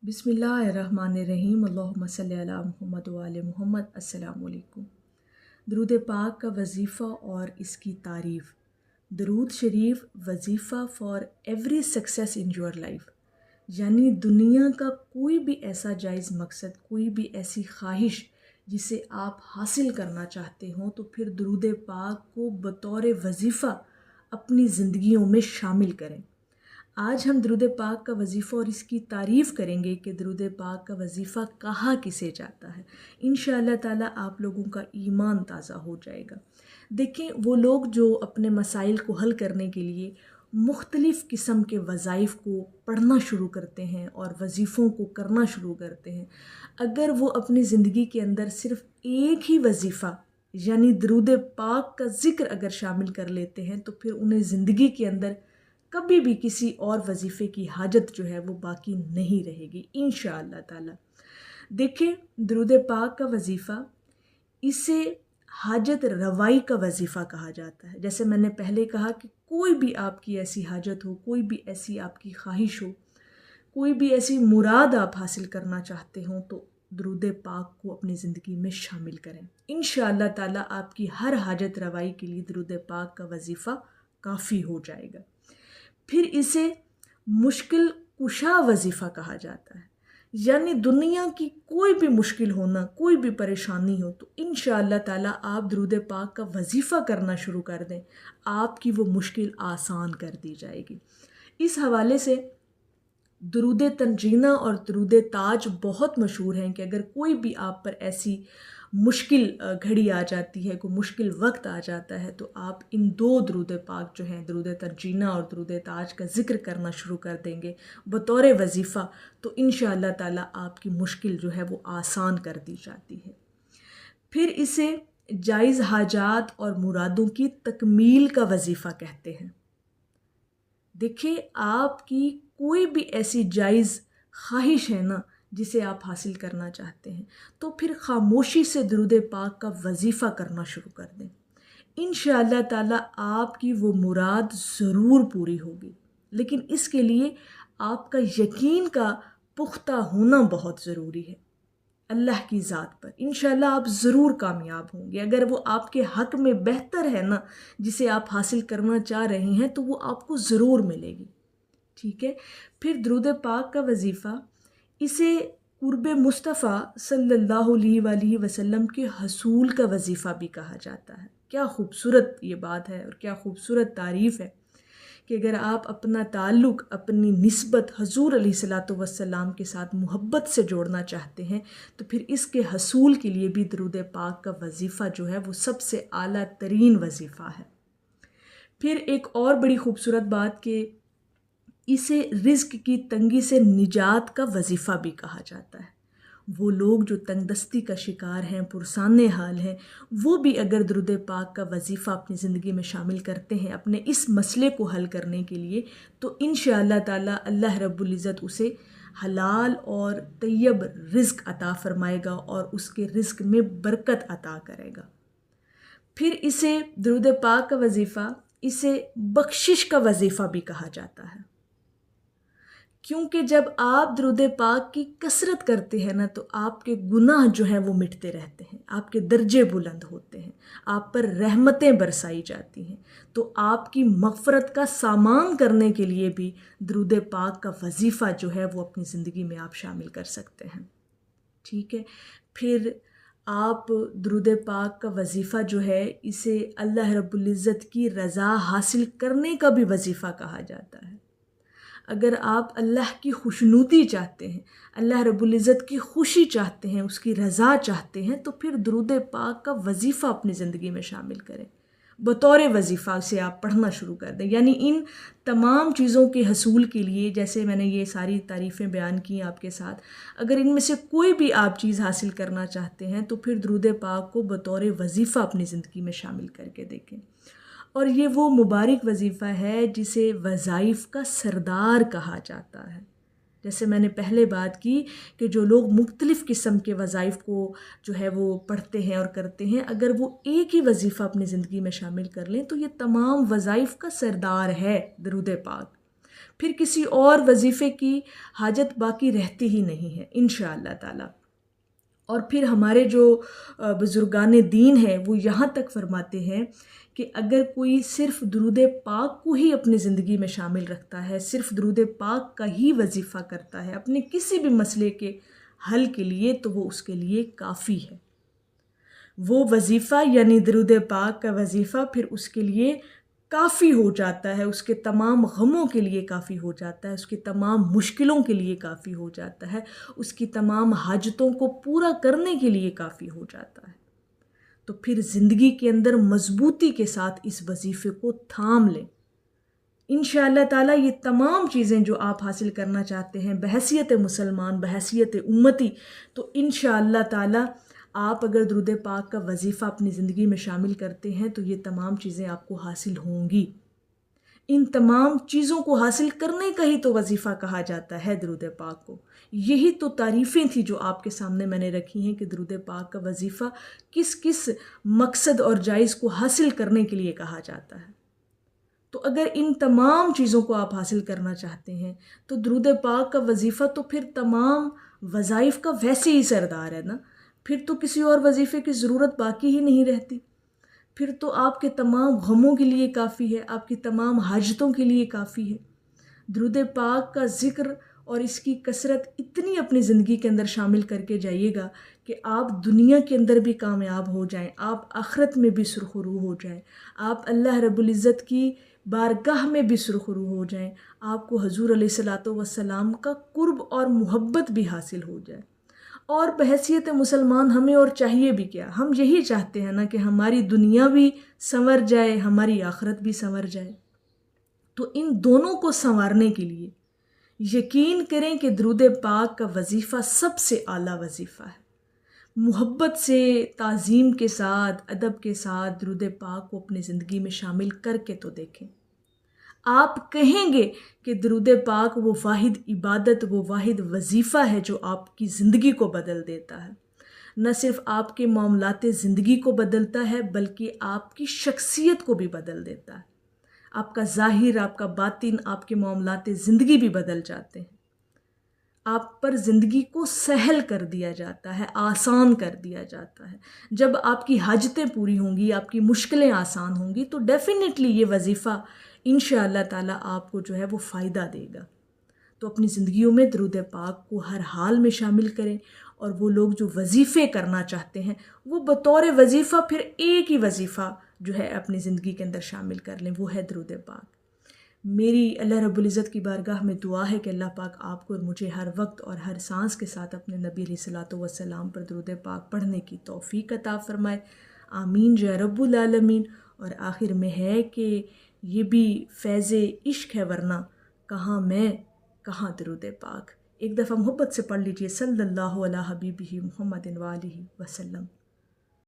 बिस्मिल्लाहिर्रहमानिर्रहीम अल्लाहुम्मा सल्ली अला मुहम्मद व आले मुहम्मद। अस्सलाम वालेकुम। दरूद पाक का वजीफ़ा और इसकी तारीफ़। दरूद शरीफ वजीफ़ा for every success in your life, यानी दुनिया का कोई भी ऐसा जायज़ मकसद, कोई भी ऐसी ख्वाहिश जिसे आप हासिल करना चाहते हो, तो फिर दरूद पाक को बतौर वजीफ़ा अपनी ज़िंदगियों में शामिल करें। आज हम दरूद पाक का वजीफ़ा और इसकी तारीफ़ करेंगे कि दरूद पाक का वजीफ़ा कहा किसे जाता है। इंशाअल्लाह ताला आप लोगों का ईमान ताज़ा हो जाएगा। देखें, वो लोग जो अपने मसाइल को हल करने के लिए मुख्तलिफ़ किस्म के वज़ाइफ़ को पढ़ना शुरू करते हैं और वजीफ़ों को करना शुरू करते हैं, अगर वो अपनी ज़िंदगी के अंदर सिर्फ़ एक ही वजीफ़ा यानी दरूद पाक का ज़िक्र अगर शामिल कर लेते हैं, तो फिर उन्हें ज़िंदगी के अंदर कभी भी किसी और वजीफ़े की हाजत जो है वो बाकी नहीं रहेगी इंशाअल्लाह ताला। देखें, दरूद पाक का वजीफ़ा, इसे हाजत रवाई का वजीफ़ा कहा जाता है। जैसे मैंने पहले कहा कि कोई भी आपकी ऐसी हाजत हो, कोई भी ऐसी आपकी ख्वाहिश हो, कोई भी ऐसी मुराद आप हासिल करना चाहते हो, तो दरूद पाक को अपनी ज़िंदगी में शामिल करें। इंशाअल्लाह ताला आपकी हर हाजत रवाई के लिए दरूद पाक का वजीफ़ा काफ़ी हो जाएगा। फिर इसे मुश्किल कुशा वजीफ़ा कहा जाता है, यानी दुनिया की कोई भी मुश्किल होना, कोई भी परेशानी हो, तो इंशाअल्लाह ताला आप दरूद पाक का वजीफ़ा करना शुरू कर दें, आपकी वो मुश्किल आसान कर दी जाएगी। इस हवाले से दरूद तंजीना और दरूद ताज बहुत मशहूर हैं कि अगर कोई भी आप पर ऐसी मुश्किल घड़ी आ जाती है, कोई मुश्किल वक्त आ जाता है, तो आप इन दो दरूद पाक जो हैं, दरूद तंजीना और दरूद ताज का ज़िक्र करना शुरू कर देंगे बतौर वजीफ़ा, तो इंशाअल्लाह ताला आपकी मुश्किल जो है वो आसान कर दी जाती है। फिर इसे जायज़ हाजात और मुरादों की तकमील का वजीफ़ा कहते हैं। देखिए, आपकी कोई भी ऐसी जायज़ ख्वाहिश है ना जिसे आप हासिल करना चाहते हैं, तो फिर खामोशी से दरूद पाक का वजीफ़ा करना शुरू कर दें। इंशाअल्लाह ताला आपकी वो मुराद ज़रूर पूरी होगी, लेकिन इसके लिए आपका यकीन का पुख्ता होना बहुत ज़रूरी है अल्लाह की ज़ात पर। इंशाअल्लाह आप ज़रूर कामयाब होंगे। अगर वो आपके हक़ में बेहतर है ना जिसे आप हासिल करना चाह रहे हैं, तो वो आपको ज़रूर मिलेगी। ठीक है। फिर दरूद पाक का वजीफ़ा, इसे कुर्ब मुस्तफ़ा सल्लल्लाहु अलैहि वसल्लम के हसूल का वजीफ़ा भी कहा जाता है। क्या खूबसूरत ये बात है और क्या खूबसूरत तारीफ़ है कि अगर आप अपना ताल्लुक़, अपनी निस्बत हजूर अलैहिस्सलातु वस्सलाम के साथ मोहब्बत से जोड़ना चाहते हैं, तो फिर इसके हसूल के लिए भी दरूद पाक का वजीफ़ा जो है वो सबसे आला तरीन वजीफ़ा है। फिर एक और बड़ी खूबसूरत बात कि इसे रिज़्क़ की तंगी से निजात का वजीफ़ा भी कहा जाता है। वो लोग जो तंगदस्ती का शिकार हैं, पुरसाने हाल हैं, वो भी अगर दरूद पाक का वजीफ़ा अपनी ज़िंदगी में शामिल करते हैं अपने इस मसले को हल करने के लिए, तो इंशाअल्लाह ताला अल्लाह रब्बुल इज़्ज़त उसे हलाल और तैयब रिज़्क़ अता फ़रमाएगा और उसके रिज़्क़ में बरकत अता करेगा। फिर इसे दरूद पाक का वजीफ़ा, इसे बख्शिश का वजीफ़ा भी कहा जाता है, क्योंकि जब आप दरूद पाक की कसरत करते हैं ना, तो आपके गुनाह जो हैं वो मिटते रहते हैं, आपके दर्जे बुलंद होते हैं, आप पर रहमतें बरसाई जाती हैं। तो आपकी मग़फ़रत का सामान करने के लिए भी दरूद पाक का वजीफ़ा जो है वो अपनी ज़िंदगी में आप शामिल कर सकते हैं। ठीक है। फिर आप दरूद पाक का वजीफ़ा जो है, इसे अल्लाह रब्बुल इज़्ज़त की रज़ा हासिल करने का भी वजीफ़ा कहा जाता है। अगर आप अल्लाह की खुशनुदी चाहते हैं, अल्लाह रब्बुल इज़्ज़त की खुशी चाहते हैं, उसकी रज़ा चाहते हैं, तो फिर दरूद पाक का वजीफ़ा अपनी ज़िंदगी में शामिल करें। बतौर वजीफ़ा से आप पढ़ना शुरू कर दें। यानी इन तमाम चीज़ों के हसूल के लिए, जैसे मैंने ये सारी तारीफ़ें बयान की आपके साथ, अगर इनमें से कोई भी आप चीज़ हासिल करना चाहते हैं, तो फिर दरूद पाक को बतौर वजीफ़ा अपनी ज़िंदगी में शामिल करके देखें। और ये वो मुबारक वजीफ़ा है जिसे वज़ाइफ़ का सरदार कहा जाता है। जैसे मैंने पहले बात की कि जो लोग मुख्तलिफ़ किस्म के वज़ाइफ़ को जो है वो पढ़ते हैं और करते हैं, अगर वो एक ही वजीफ़ा अपनी ज़िंदगी में शामिल कर लें, तो ये तमाम वज़ाइफ़ का सरदार है दरूद पाक। پھر کسی اور وظیفے کی حاجت باقی رہتی ہی نہیں ہے انشاءاللہ تعالی۔ اور پھر ہمارے جو بزرگان دین ہیں وہ یہاں تک فرماتے ہیں کہ اگر کوئی صرف درود پاک کو ہی اپنی زندگی میں شامل رکھتا ہے، صرف درود پاک کا ہی وظیفہ کرتا ہے اپنے کسی بھی مسئلے کے حل کے لیے، تو وہ اس کے لیے کافی ہے۔ وہ وظیفہ یعنی درود پاک کا وظیفہ پھر اس کے لیے کافی ہو جاتا ہے، اس کے تمام غموں کے لیے کافی ہو جاتا ہے، اس کے تمام مشکلوں کے لیے کافی ہو جاتا ہے، اس کی تمام حاجتوں کو پورا کرنے کے لیے کافی ہو جاتا ہے۔ تو پھر زندگی کے اندر مضبوطی کے ساتھ اس وظیفے کو تھام لیں۔ انشاءاللہ تعالیٰ یہ تمام چیزیں جو آپ حاصل کرنا چاہتے ہیں بحیثیت مسلمان، بحیثیت امتی، تو انشاءاللہ تعالیٰ آپ اگر درود پاک کا وظیفہ اپنی زندگی میں شامل کرتے ہیں تو یہ تمام چیزیں آپ کو حاصل ہوں گی۔ ان تمام چیزوں کو حاصل کرنے کا ہی تو وظیفہ کہا جاتا ہے درود پاک کو۔ یہی تو تعریفیں تھیں جو آپ کے سامنے میں نے رکھی ہیں کہ درود پاک کا وظیفہ کس کس مقصد اور جائز کو حاصل کرنے کے لیے کہا جاتا ہے۔ تو اگر ان تمام چیزوں کو آپ حاصل کرنا چاہتے ہیں تو درود پاک کا وظیفہ تو پھر تمام وظائف کا ویسے ہی سردار ہے نا، پھر تو کسی اور وظیفے کی ضرورت باقی ہی نہیں رہتی، پھر تو آپ کے تمام غموں کے لیے کافی ہے، آپ کی تمام حاجتوں کے لیے کافی ہے۔ درود پاک کا ذکر اور اس کی کثرت اتنی اپنی زندگی کے اندر شامل کر کے جائیے گا کہ آپ دنیا کے اندر بھی کامیاب ہو جائیں، آپ آخرت میں بھی سرخرو ہو جائیں، آپ اللہ رب العزت کی بارگاہ میں بھی سرخرو ہو جائیں، آپ کو حضور علیہ الصلاۃ والسلام کا قرب اور محبت بھی حاصل ہو جائے۔ اور بحیثیت مسلمان ہمیں اور چاہیے بھی کیا، ہم یہی چاہتے ہیں نا کہ ہماری دنیا بھی سنور جائے، ہماری آخرت بھی سنور جائے۔ تو ان دونوں کو سنوارنے کے لیے یقین کریں کہ درود پاک کا وظیفہ سب سے اعلیٰ وظیفہ ہے۔ محبت سے، تعظیم کے ساتھ، ادب کے ساتھ درود پاک کو اپنی زندگی میں شامل کر کے تو دیکھیں۔ آپ کہیں گے کہ درود پاک وہ واحد عبادت، وہ واحد وظیفہ ہے جو آپ کی زندگی کو بدل دیتا ہے۔ نہ صرف آپ کے معاملات زندگی کو بدلتا ہے بلکہ آپ کی شخصیت کو بھی بدل دیتا ہے۔ آپ کا ظاہر، آپ کا باطن، آپ کے معاملات زندگی بھی بدل جاتے ہیں۔ آپ پر زندگی کو سہل کر دیا جاتا ہے، آسان کر دیا جاتا ہے۔ جب آپ کی حاجتیں پوری ہوں گی، آپ کی مشکلیں آسان ہوں گی تو ڈیفینیٹلی یہ وظیفہ انشاءاللہ تعالیٰ آپ کو جو ہے وہ فائدہ دے گا۔ تو اپنی زندگیوں میں درود پاک کو ہر حال میں شامل کریں، اور وہ لوگ جو وظیفے کرنا چاہتے ہیں وہ بطور وظیفہ پھر ایک ہی وظیفہ جو ہے اپنی زندگی کے اندر شامل کر لیں، وہ ہے درود پاک۔ میری اللہ رب العزت کی بارگاہ میں دعا ہے کہ اللہ پاک آپ کو اور مجھے ہر وقت اور ہر سانس کے ساتھ اپنے نبی علیہ الصلاۃ والسلام پر درود پاک پڑھنے کی توفیق عطا فرمائے، آمین یا رب العالمین۔ اور آخر میں ہے کہ یہ بھی فیض عشق ہے، ورنہ کہاں میں کہاں درود پاک۔ ایک دفعہ محبت سے پڑھ لیجئے، صلی اللہ علیہ حبیبہ محمد وآلہ وسلم۔